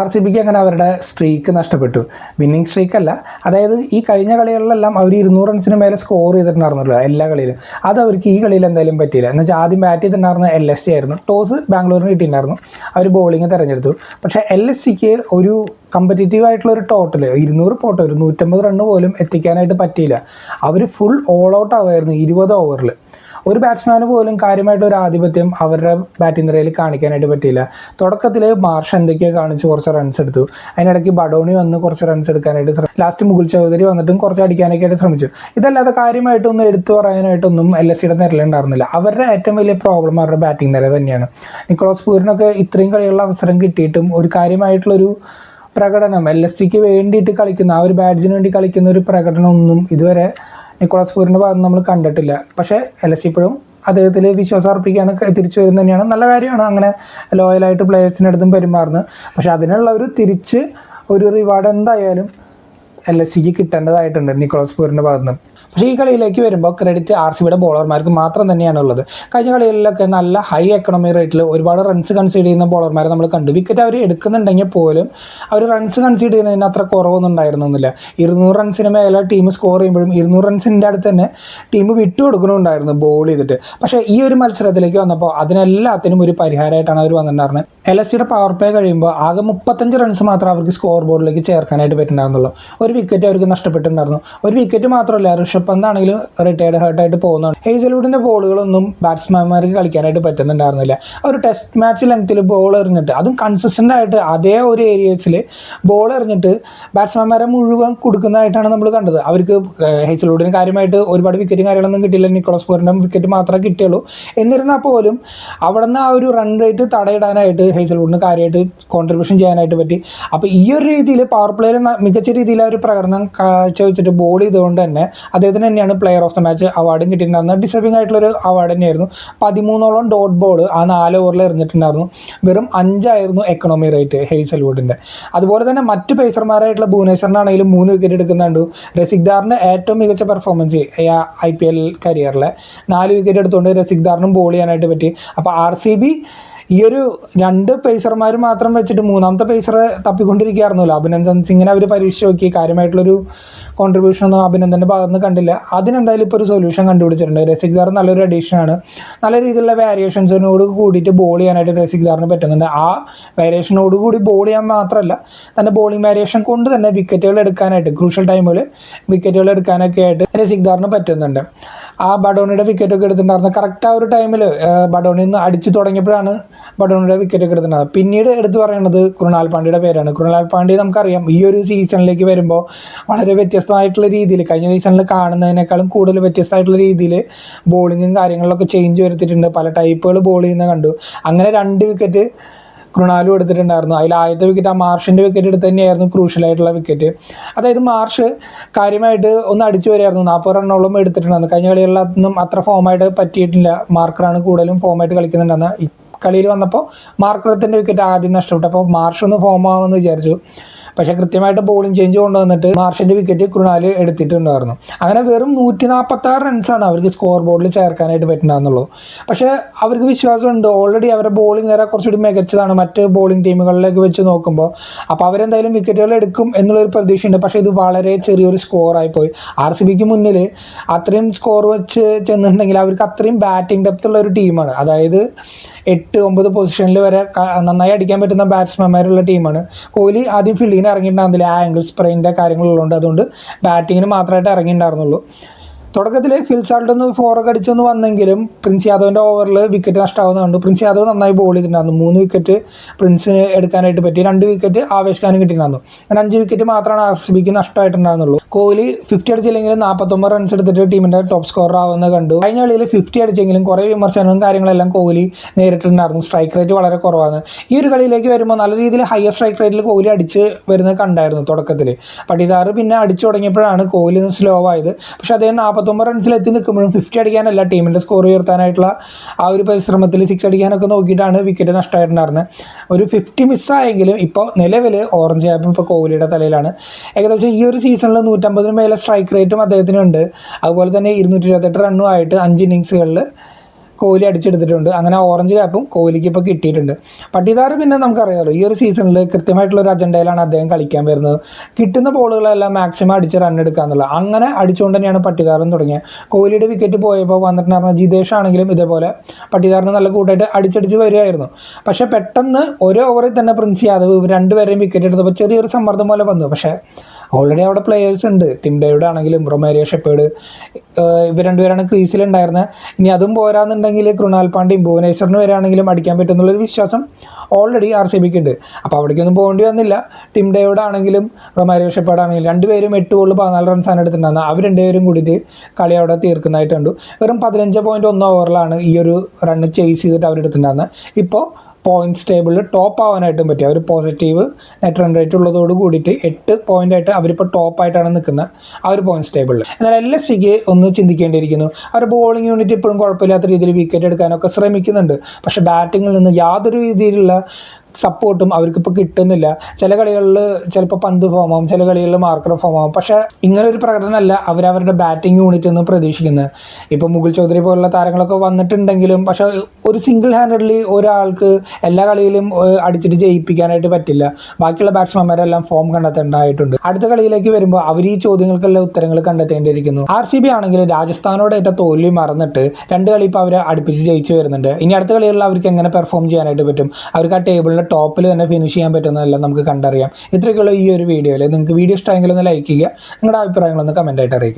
RCBക്ക് അങ്ങനെ അവരുടെ സ്ട്രീക്ക് നഷ്ടപ്പെട്ടു. വിന്നിങ് സ്ട്രീക്കല്ല, അതായത് ഈ കഴിഞ്ഞ കളികളിലെല്ലാം അവർ 200 റൺസിന് മേലെ സ്കോർ ചെയ്തിട്ടുണ്ടായിരുന്നല്ലോ എല്ലാ കളിയിലും. അത് അവർക്ക് ഈ കളിയിൽ എന്തായാലും പറ്റിയില്ല. എന്ന് വെച്ചാൽ ആദ്യം ബാറ്റ് ചെയ്തിട്ടുണ്ടായിരുന്ന LSG ആയിരുന്നു. ടോസ് ബാംഗ്ലൂരിന് കിട്ടിയിട്ടുണ്ടായിരുന്നു, അവർ ബോളിംഗ് തിരഞ്ഞെടുത്തു. പക്ഷേ LSGക്ക് ഒരു കമ്പറ്റീറ്റീവ് ആയിട്ടുള്ള ഒരു ടോട്ടൽ 200 പോട്ടെ ഒരു 150 റണ്ണ് പോലും എത്തിക്കാനായിട്ട് പറ്റിയില്ല. അവർ ഫുൾ ഓൾ ഔട്ട് ആവുമായിരുന്നു 20 ഓവറിൽ. ഒരു ബാറ്റ്സ്മാന് പോലും കാര്യമായിട്ട് ഒരു ആധിപത്യം അവരുടെ ബാറ്റിംഗ് നിരയിൽ കാണിക്കാനായിട്ട് പറ്റിയില്ല. തുടക്കത്തിൽ മാർഷ് എന്തൊക്കെയോ കാണിച്ച് കുറച്ച് റൺസ് എടുത്തു, അതിനിടയ്ക്ക് ബഡോണി വന്ന് കുറച്ച് റൺസ് എടുക്കാനായിട്ട് ലാസ്റ്റ് മുകുൾ ചൗധരി വന്നിട്ടും കുറച്ച് അടിക്കാനൊക്കെ ആയിട്ട് ശ്രമിച്ചു. ഇതല്ലാതെ കാര്യമായിട്ടൊന്നും എടുത്തു പറയാനായിട്ടൊന്നും LSGയുടെ നിരയിലുണ്ടായിരുന്നില്ല. അവരുടെ ഏറ്റവും വലിയ പ്രോബ്ലം അവരുടെ ബാറ്റിംഗ് നിര തന്നെയാണ്. നിക്കോളാസ് പൂരനൊക്കെ ഇത്രയും കളികളുടെ അവസരം കിട്ടിയിട്ടും ഒരു കാര്യമായിട്ടുള്ളൊരു പ്രകടനം LSGക്ക് വേണ്ടിയിട്ട് കളിക്കുന്ന ആ ഒരു ബാഡ്ജിന് വേണ്ടി കളിക്കുന്ന ഒരു പ്രകടനമൊന്നും ഇതുവരെ നിക്കോളാസ് പൂരൻ്റെ ഭാഗത്ത് നമ്മൾ കണ്ടിട്ടില്ല. പക്ഷേ LSG ഇപ്പോഴും അദ്ദേഹത്തിൽ വിശ്വാസം അർപ്പിക്കുകയാണ്, തിരിച്ചു വരുന്നത് തന്നെയാണ്. നല്ല കാര്യമാണ് അങ്ങനെ ലോയലായിട്ട് പ്ലേയേഴ്സിനടുത്തും പെരുമാറുന്നത്. പക്ഷേ അതിനുള്ള ഒരു തിരിച്ച് ഒരു റിവാർഡ് എന്തായാലും LSGക്ക് കിട്ടേണ്ടതായിട്ടുണ്ട് നിക്കോളാസ് പൂരൻ്റെ ഭാഗത്ത് നിന്ന്. പക്ഷേ ഈ കളിയിലേക്ക് വരുമ്പോൾ ക്രെഡിറ്റ് RCBയുടെ ബോളർമാർക്ക് മാത്രം തന്നെയാണ് ഉള്ളത്. കഴിഞ്ഞ കളികളിലൊക്കെ നല്ല ഹൈ എക്കണോമി റേറ്റിൽ ഒരുപാട് റൺസ് കൺസീഡ് ചെയ്യുന്ന ബോളർമാരെ നമ്മൾ കണ്ടു. വിക്കറ്റ് അവർ എടുക്കുന്നുണ്ടെങ്കിൽ പോലും അവർ റൺസ് കൺസീഡ് ചെയ്യുന്നതിന് അത്ര കുറവൊന്നും ഉണ്ടായിരുന്നില്ല. 200 റൺസിന് മേലെ ടീം സ്കോർ ചെയ്യുമ്പോഴും 200 റൺസിൻ്റെ അടുത്ത് തന്നെ ടീം വിട്ടുകൊടുക്കണമുണ്ടായിരുന്നു ബോൾ ചെയ്തിട്ട്. പക്ഷേ ഈ ഒരു മത്സരത്തിലേക്ക് വന്നപ്പോൾ അതിനെല്ലാത്തിനും ഒരു പരിഹാരമായിട്ടാണ് അവർ വന്നിട്ടുണ്ടായിരുന്നത്. LSGയുടെ പവർ പ്ലേ കഴിയുമ്പോൾ ആകെ 35 റൺസ് മാത്രമേ അവർക്ക് സ്കോർ ബോർഡിലേക്ക് ചേർക്കാനായിട്ട് പറ്റുന്നുണ്ടായിരുന്നുള്ളൂ. ഒരു വിക്കറ്റ് അവർക്ക് നഷ്ടപ്പെട്ടിട്ടുണ്ടായിരുന്നു. ഒരു വിക്കറ്റ് മാത്രമല്ല, ഋഷഭ് പന്ത് ആണെങ്കിലും റിട്ടയർഡ് ഹേർട്ടായിട്ട് പോകുന്നതാണ്. ഹേസൽവുഡിൻ്റെ ബോളുകളൊന്നും ബാറ്റ്സ്മാൻമാർക്ക് കളിക്കാനായിട്ട് പറ്റുന്നുണ്ടായിരുന്നില്ല. ഒരു ടെസ്റ്റ് മാച്ച് ലെങ്ത്തിൽ ബോൾ എറിഞ്ഞിട്ട്, അതും കൺസിസ്റ്റൻ്റ് ആയിട്ട് അതേ ഒരു ഏരിയസിൽ ബോൾ എറിഞ്ഞിട്ട് ബാറ്റ്സ്മാൻമാരെ മുഴുവൻ കൊടുക്കുന്നതായിട്ടാണ് നമ്മൾ കണ്ടത്. അവർക്ക് ഹേസൽവുഡിന് കാര്യമായിട്ട് ഒരുപാട് വിക്കറ്റും കാര്യങ്ങളൊന്നും കിട്ടിയില്ല. നിക്കോളാസ് പൂരൻ്റെ വിക്കറ്റ് മാത്രമേ കിട്ടിയുള്ളൂ. എന്നിരുന്നാൽ പോലും അവിടെ നിന്ന് ആ ഒരു റൺ റേറ്റ് തടയിടാനായിട്ട് ഹേസൽവുഡിന് കാര്യമായിട്ട് കോൺട്രിബ്യൂഷൻ ചെയ്യാനായിട്ട് പറ്റി. അപ്പോൾ ഈ ഒരു രീതിയിൽ പവർ പ്ലേയിൽ മികച്ച രീതിയിൽ ആ ഒരു പ്രകടനം കാഴ്ചവെച്ചിട്ട് ബോൾ ചെയ്തുകൊണ്ട് തന്നെ അദ്ദേഹത്തിന് തന്നെയാണ് പ്ലെയർ ഓഫ് ദ മാച്ച് അവാർഡും കിട്ടിയിട്ടുണ്ടായിരുന്നത്. ഡിസർവിംഗ് ആയിട്ടുള്ളൊരു അവാർഡ് തന്നെയായിരുന്നു. 13ഓളം ഡോട്ട് ബോൾ ആ 4 ഓവറിൽ എറിഞ്ഞിട്ടുണ്ടായിരുന്നു. വെറും 5 ആയിരുന്നു എക്കണോമി റേറ്റ് ഹേസൽവുഡിൻ്റെ. അതുപോലെ തന്നെ മറ്റ് പേസർമാരായിട്ടുള്ള ഭുവനേശ്വറിനാണെങ്കിലും 3 വിക്കറ്റ് എടുക്കുന്നുണ്ട്. രസിക്ദാറിൻ്റെ ഏറ്റവും മികച്ച പെർഫോമൻസ് IPL കരിയറിലെ 4 വിക്കറ്റ് എടുത്തുകൊണ്ട് രസിക്ദാറിനും ബോൾ ചെയ്യാനായിട്ട് പറ്റി. അപ്പോൾ RCB ഈ ഒരു 2 പേസർമാർ മാത്രം വെച്ചിട്ട് 3ാമത്തെ പേസറെ തപ്പിക്കൊണ്ടിരിക്കുകയായിരുന്നല്ലോ. അഭിനന്ദൻ സിംഗിനെ അവർ പരീക്ഷിച്ച് നോക്കി, കാര്യമായിട്ടുള്ളൊരു കോൺട്രിബ്യൂഷനൊന്നും അഭിനന്ദൻ്റെ ഭാഗത്ത് നിന്ന് കണ്ടില്ല. അതിനെന്തായാലും ഇപ്പോൾ ഒരു സൊല്യൂഷൻ കണ്ടുപിടിച്ചിട്ടുണ്ട്. രസിക്ദാർ നല്ലൊരു അഡീഷനാണ്. നല്ല രീതിയിലുള്ള വേരിയേഷൻസിനോട് കൂടിയിട്ട് ബോൾ ചെയ്യാനായിട്ട് രസിക്ദാറിന് പറ്റുന്നുണ്ട്. ആ വേരിയേഷനോട് കൂടി ബോൾ ചെയ്യാൻ മാത്രമല്ല, തൻ്റെ ബോളിംഗ് വേരിയേഷൻ കൊണ്ട് തന്നെ വിക്കറ്റുകൾ എടുക്കാനായിട്ട് ക്രൂഷ്യൽ ടൈമിൽ വിക്കറ്റുകൾ എടുക്കാനൊക്കെ ആയിട്ട് രസിക്ദാറിന് പറ്റുന്നുണ്ട്. ആ ബഡോണിയുടെ വിക്കറ്റൊക്കെ എടുത്തിട്ടുണ്ടായിരുന്നു. കറക്റ്റ് ആ ഒരു ടൈമിൽ ബഡോണിയിൽ നിന്ന് അടിച്ചു തുടങ്ങിയപ്പോഴാണ് ബഡോണിയുടെ വിക്കറ്റൊക്കെ എടുത്തിട്ടുണ്ടാകുന്നത്. പിന്നീട് എടുത്തു പറയുന്നത് കൃണാൽ പാണ്ഡ്യയുടെ പേരാണ്. കൃണാൽ പാണ്ഡ്യ നമുക്കറിയാം ഈ ഒരു സീസണിലേക്ക് വരുമ്പോൾ വളരെ വ്യത്യസ്തമായിട്ടുള്ള രീതിയിൽ, കഴിഞ്ഞ സീസണിൽ കാണുന്നതിനേക്കാളും കൂടുതൽ വ്യത്യസ്തമായിട്ടുള്ള രീതിയിൽ ബോളിങ്ങും കാര്യങ്ങളിലൊക്കെ ചേഞ്ച് വരുത്തിയിട്ടുണ്ട്. പല ടൈപ്പുകൾ ബോൾ ചെയ്യുന്ന കണ്ടു. അങ്ങനെ 2 വിക്കറ്റ് കൃണാലും എടുത്തിട്ടുണ്ടായിരുന്നു. അതിൽ ആദ്യത്തെ വിക്കറ്റ് ആ മാർഷിൻ്റെ വിക്കറ്റ് എടുത്ത് തന്നെയായിരുന്നു ക്രൂഷ്യലായിട്ടുള്ള വിക്കറ്റ്. അതായത് മാർഷ് കാര്യമായിട്ട് ഒന്ന് അടിച്ചു വരികയായിരുന്നു. 40 റണ്ണോളം എടുത്തിട്ടുണ്ടായിരുന്നു. കഴിഞ്ഞ കളികളിലൊന്നും അത്ര ഫോമായിട്ട് പറ്റിയിട്ടില്ല. മാർക്കറാണ് കൂടുതലും ഫോമായിട്ട് കളിക്കുന്നുണ്ടായിരുന്നത്. ഈ കളിയിൽ വന്നപ്പോൾ മാർക്കറത്തിൻ്റെ വിക്കറ്റ് ആദ്യം നഷ്ടപ്പെട്ടു. അപ്പോൾ മാർഷ് ഒന്ന് ഫോം ആവുമെന്ന് വിചാരിച്ചു. പക്ഷേ കൃത്യമായിട്ട് ബോളിംഗ് ചേഞ്ച് കൊണ്ടുവന്നിട്ട് മാർഷിൻ്റെ വിക്കറ്റ് കൃണാൽ എടുത്തിട്ടുണ്ടായിരുന്നു. അങ്ങനെ വെറും 146 റൺസാണ് അവർക്ക് സ്കോർ ബോർഡിൽ ചേർക്കാനായിട്ട് പറ്റുന്നുള്ളൂ. പക്ഷേ അവർക്ക് വിശ്വാസമുണ്ട്, ഓൾറെഡി അവരുടെ ബോളിംഗ് നേരെ കുറച്ചുകൂടി മികച്ചതാണ് മറ്റ് ബോളിംഗ് ടീമുകളിലേക്ക് വെച്ച് നോക്കുമ്പോൾ. അപ്പോൾ അവരെന്തായാലും വിക്കറ്റുകൾ എടുക്കും എന്നുള്ളൊരു പ്രതീക്ഷയുണ്ട്. പക്ഷേ ഇത് വളരെ ചെറിയൊരു സ്കോറായിപ്പോയി. RCBക്ക് മുന്നിൽ അത്രയും സ്കോർ വെച്ച് ചെന്നിട്ടുണ്ടെങ്കിൽ അവർക്ക് അത്രയും ബാറ്റിംഗ് ഡെപ്ത് ഉള്ള ഒരു ടീമാണ്. അതായത് 8-9 പൊസിഷനിൽ വരെ നന്നായി അടിക്കാൻ പറ്റുന്ന ബാറ്റ്സ്മാൻമാരുള്ള ടീമാണ്. കോഹ്ലി ആദ്യം ഫീൽഡിങ്ങിന് ഇറങ്ങിയിട്ടുണ്ടായിരുന്നില്ല, ആ ആംഗിൾ സ്പ്രെയിൻ്റെ കാര്യങ്ങളുള്ളതുകൊണ്ട്. അതുകൊണ്ട് ബാറ്റിങ്ങിന് മാത്രമായിട്ട് ഇറങ്ങിയിട്ടുണ്ടായിരുന്നുള്ളൂ. തുടക്കത്തിൽ ഫിൽ സാൾട്ട് ഒന്ന് 4 ഒക്കെ അടിച്ചൊന്ന് വന്നെങ്കിലും പ്രിൻസ് യാദവിൻ്റെ ഓവറിൽ വിക്കറ്റ് നഷ്ടമാകുന്നതുകൊണ്ട് പ്രിൻസ് യാദവ് നന്നായി ബോൾ ചെയ്തിട്ടുണ്ടായിരുന്നു. 3 വിക്കറ്റ് പ്രിൻസിന് എടുക്കാനായിട്ട് പറ്റി, 2 വിക്കറ്റ് ആവേശ് ഖാനും കിട്ടിയിട്ടുണ്ടായിരുന്നു. അങ്ങനെ 5 വിക്കറ്റ് മാത്രമാണ് RCBക്ക് നഷ്ടമായിട്ടുണ്ടായിരുന്നുള്ളൂ. കോഹ്ലി 50 അടിച്ചില്ലെങ്കിലും 49 റൺസ് എടുത്തിട്ട് ടീമിൻ്റെ ടോപ്പ് സ്കോറർ ആവുന്നത് കണ്ടു. കഴിഞ്ഞ കളിയിൽ 50 അടിച്ചെങ്കിലും കുറേ വിമർശനവും കാര്യങ്ങളെല്ലാം കോഹ്ലി നേരിട്ടുണ്ടായിരുന്നു. സ്ട്രൈക്ക് റേറ്റ് വളരെ കുറവാണ്. ഈ ഒരു കളിയിലേക്ക് വരുമ്പോൾ നല്ല രീതിയിൽ ഹയർ സ്ട്രൈക്ക് റേറ്റിൽ കോഹ്ലി അടിച്ച് വരുന്നത് കണ്ടായിരുന്നു തുടക്കത്തിൽ. പടിദാർ പിന്നെ അടിച്ചു തുടങ്ങിയപ്പോഴാണ് കോഹ്ലി ഒന്ന് സ്ലോ ആയത്. പക്ഷേ അദ്ദേഹം 49 റൺസിൽ എത്തി നിൽക്കുമ്പോഴും 50 അടിക്കാനല്ല, ടീമിൻ്റെ സ്കോർ ഉയർത്താനായിട്ടുള്ള ആ ഒരു പരിശ്രമത്തിൽ 6 അടിക്കാനൊക്കെ നോക്കിയിട്ടാണ് വിക്കറ്റ് നഷ്ടമായിട്ടുണ്ടായിരുന്നത്. ഒരു 50 മിസ്സായെങ്കിലും ഇപ്പോൾ നിലവിൽ ഓറഞ്ച് ക്യാപ്പ് ഇപ്പോൾ കോഹ്ലിയുടെ തലയിലാണ്. ഏകദേശം ഈ ഒരു സീസണിൽ 150 മേലെ സ്ട്രൈക്ക് റേറ്റും അദ്ദേഹത്തിനുണ്ട്. അതുപോലെ തന്നെ 228 റണ്ണുമായിട്ട് 5 ഇന്നിങ്സുകളിൽ കോഹ്ലി അടിച്ചെടുത്തിട്ടുണ്ട്. അങ്ങനെ ഓറഞ്ച് ക്യാപ്പും കോഹ്ലിക്ക് ഇപ്പോൾ കിട്ടിയിട്ടുണ്ട്. പട്ടിദാർ പിന്നെ നമുക്കറിയാമല്ലോ ഈ ഒരു സീസണിൽ കൃത്യമായിട്ടുള്ള ഒരു അജണ്ടയിലാണ് അദ്ദേഹം കളിക്കാൻ വരുന്നത്. കിട്ടുന്ന ബോളുകളെല്ലാം മാക്സിമം അടിച്ച് റൺ എടുക്കുക എന്നുള്ളത്. അങ്ങനെ അടിച്ചുകൊണ്ട് തന്നെയാണ് പട്ടിദാറും തുടങ്ങിയത്. കോഹ്ലിയുടെ വിക്കറ്റ് പോയപ്പോൾ വന്നിട്ടുണ്ടായിരുന്ന ജിതേഷ് ആണെങ്കിലും ഇതേപോലെ പട്ടിദാറിന് നല്ല കൂട്ടായിട്ട് അടിച്ചടിച്ച് വരികയായിരുന്നു. പക്ഷേ പെട്ടെന്ന് ഒരു ഓവറിൽ തന്നെ പ്രിൻസ് യാദവ് ഇവർ രണ്ടുപേരെയും വിക്കറ്റ് എടുത്തപ്പോൾ ചെറിയൊരു സമ്മർദ്ദം പോലെ വന്നു. പക്ഷേ ഓൾറെഡി അവിടെ പ്ലെയേഴ്സ് ഉണ്ട്. ടിം ഡേവിഡ് ആണെങ്കിലും റൊമാരിയോ ഷെപ്പേർഡ്, ഇവർ രണ്ടുപേരാണ് ക്രീസിലുണ്ടായിരുന്നത്. ഇനി അതും പോരാന്നുണ്ടെങ്കിൽ കൃണാൽ പാണ്ഡ്യയും ഭുവനേശ്വറിന് വരാണെങ്കിലും അടിക്കാൻ പറ്റുമെന്നുള്ളൊരു വിശ്വാസം ഓൾറെഡി RCBക്ക് ഉണ്ട്. അപ്പോൾ അവിടേക്കൊന്നും പോകേണ്ടി വന്നില്ല. ടിം ഡേവിഡ് ആണെങ്കിലും റൊമാരിയോ ഷെപ്പേർഡ് ആണെങ്കിലും രണ്ടുപേരും 8 ബോളിൽ 14 റൺസാണ് എടുത്തിട്ടുണ്ടായിരുന്നത്. അവർ രണ്ടുപേരും കൂടിയിട്ട് കളി അവിടെ തീർക്കുന്നതായിട്ട് കണ്ടു. വെറും 15.1 ഓവറിലാണ് ഈ ഒരു റണ്ണ് ചേസ് ചെയ്തിട്ട് അവരെടുത്തിട്ടുണ്ടായിരുന്നത്. ഇപ്പോൾ പോയിൻറ്റ്സ് ടേബിളിൽ ടോപ്പ് ആവാനായിട്ടും പറ്റി. അവർ പോസിറ്റീവ് നെറ്റ് റൺ റേറ്റ് ഉള്ളതോട് കൂടിയിട്ട് 8 പോയിൻ്റായിട്ട് അവരിപ്പോൾ ടോപ്പായിട്ടാണ് നിൽക്കുന്നത് ആ ഒരു പോയിൻറ്റ്സ് ടേബിളിൽ. എന്നാൽ LSCക്ക് ഒന്ന് ചിന്തിക്കേണ്ടിയിരിക്കുന്നു. അവർ ബോളിംഗ് യൂണിറ്റ് ഇപ്പോഴും കുഴപ്പമില്ലാത്ത രീതിയിൽ വിക്കറ്റ് എടുക്കാനൊക്കെ ശ്രമിക്കുന്നുണ്ട്. പക്ഷേ ബാറ്റിങ്ങിൽ നിന്ന് യാതൊരു രീതിയിലുള്ള സപ്പോർട്ടും അവർക്കിപ്പോൾ കിട്ടുന്നില്ല. ചില കളികളിൽ ചിലപ്പോൾ പന്ത് ഫോം ആവും, ചില കളികളിൽ മാർക്കർ ഫോം ആവും. പക്ഷേ ഇങ്ങനൊരു പ്രകടനമല്ല അവരവരുടെ ബാറ്റിംഗ് യൂണിറ്റ് നിന്ന് പ്രതീക്ഷിക്കുന്നത്. ഇപ്പോൾ മുകുൽ ചൗധരി പോലുള്ള താരങ്ങളൊക്കെ വന്നിട്ടുണ്ടെങ്കിലും പക്ഷേ ഒരു സിംഗിൾ ഹാൻഡഡ്ലി ഒരാൾക്ക് എല്ലാ കളിയിലും അടിച്ചിട്ട് ജയിപ്പിക്കാനായിട്ട് പറ്റില്ല. ബാക്കിയുള്ള ബാറ്റ്സ്മാൻമാരെല്ലാം ഫോം കണ്ടെത്തേണ്ടതായിട്ടുണ്ട്. അടുത്ത കളിയിലേക്ക് വരുമ്പോൾ അവർ ഈ ചോദ്യങ്ങൾക്കെല്ലാം ഉത്തരങ്ങൾ കണ്ടെത്തേണ്ടിയിരിക്കുന്നു. RCB ആണെങ്കിൽ രാജസ്ഥാനോട് ഏറ്റ തോൽവി മറന്നിട്ട് 2 കളി ഇപ്പോൾ അവർ അടുപ്പിച്ച് ജയിച്ചു വരുന്നുണ്ട്. ഇനി അടുത്ത കളികളിൽ അവർക്ക് എങ്ങനെ പെർഫോം ചെയ്യാനായിട്ട് പറ്റും, അവർക്ക് ആ ടേബിളിൽ ടോപ്പിൽ തന്നെ ഫിനിഷ് ചെയ്യാൻ പറ്റുന്നതെല്ലാം നമുക്ക് കണ്ടറിയാം. ഇത്രയൊക്കെയുള്ള ഈ ഒരു വീഡിയോയിൽ നിങ്ങൾക്ക് വീഡിയോ ഇഷ്ടമെങ്കിൽ ഒന്ന് ലൈക്ക് ചെയ്യുക, നിങ്ങളുടെ അഭിപ്രായങ്ങളൊന്ന് കമൻറ്റായിട്ട് അറിയിക്കുക.